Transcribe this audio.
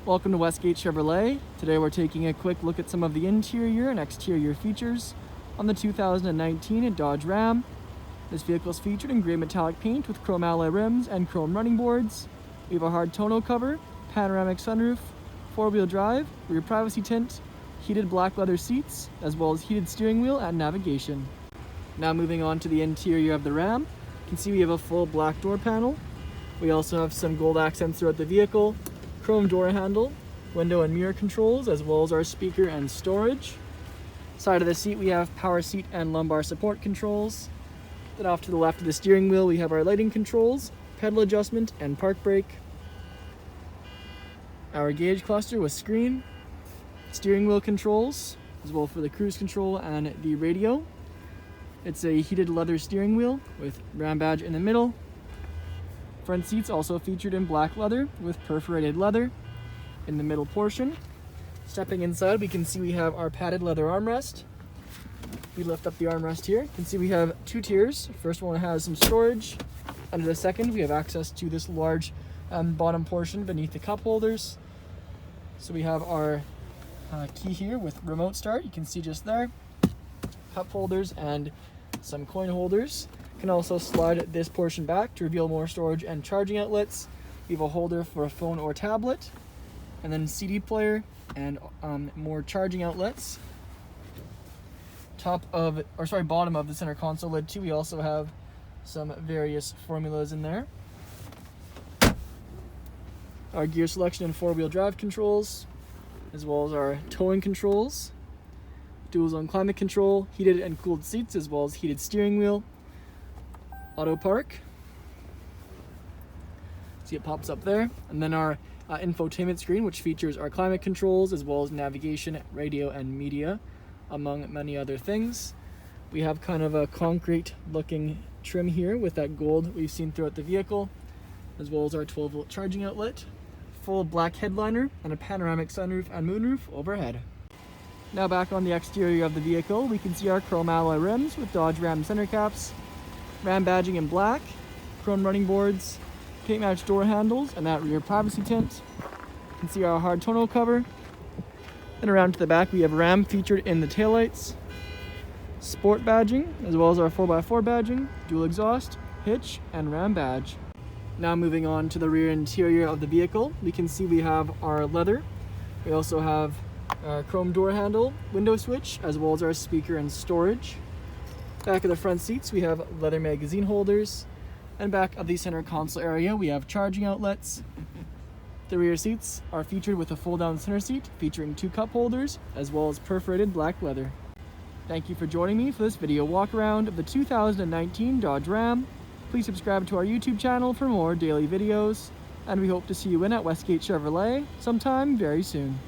Welcome to Westgate Chevrolet. Today we're taking a quick look at some of the interior and exterior features on the 2019 Dodge Ram. This vehicle is featured in gray metallic paint with chrome alloy rims and chrome running boards. We have a hard tonneau cover, panoramic sunroof, four-wheel drive, rear privacy tint, heated black leather seats, as well as heated steering wheel and navigation. Now moving on to the interior of the Ram, you can see we have a full black door panel. We also have some gold accents throughout the vehicle, chrome door handle, window and mirror controls, as well as our speaker and storage. Side of the seat we have power seat and lumbar support controls. Then off to the left of the steering wheel we have our lighting controls, pedal adjustment and park brake. Our gauge cluster with screen, steering wheel controls, as well for the cruise control and the radio. It's a heated leather steering wheel with Ram badge in the middle. Front seats also featured in black leather with perforated leather in the middle portion. Stepping inside, we can see we have our padded leather armrest. We lift up the armrest here. You can see we have two tiers. First one has some storage. Under the second, we have access to this large bottom portion beneath the cup holders. So we have our key here with remote start. You can see just there. Cup holders and some coin holders. You can also slide this portion back to reveal more storage and charging outlets. We have a holder for a phone or tablet, and then CD player and more charging outlets. Bottom of the center console lid too, we also have some various formulas in there. Our gear selection and four-wheel drive controls, as well as our towing controls, dual zone climate control, heated and cooled seats, as well as heated steering wheel. Auto park. See, it pops up there. And then our infotainment screen, which features our climate controls as well as navigation, radio, and media, among many other things. We have kind of a concrete looking trim here with that gold we've seen throughout the vehicle, as well as our 12-volt charging outlet, full black headliner, and a panoramic sunroof and moonroof overhead. Now back on the exterior of the vehicle, we can see our chrome alloy rims with Dodge Ram center caps, Ram badging in black, chrome running boards, paint matched door handles, and that rear privacy tint. You can see our hard tonneau cover. Then around to the back we have Ram featured in the taillights, sport badging, as well as our 4x4 badging, dual exhaust, hitch, and Ram badge. Now moving on to the rear interior of the vehicle, we can see we have our leather. We also have our chrome door handle, window switch, as well as our speaker and storage. Back of the front seats we have leather magazine holders, and back of the center console area we have charging outlets. The rear seats are featured with a fold down center seat featuring two cup holders, as well as perforated black leather. Thank you for joining me for this video walk around of the 2019 Dodge Ram. Please subscribe to our YouTube channel for more daily videos, and we hope to see you in at Westgate Chevrolet sometime very soon.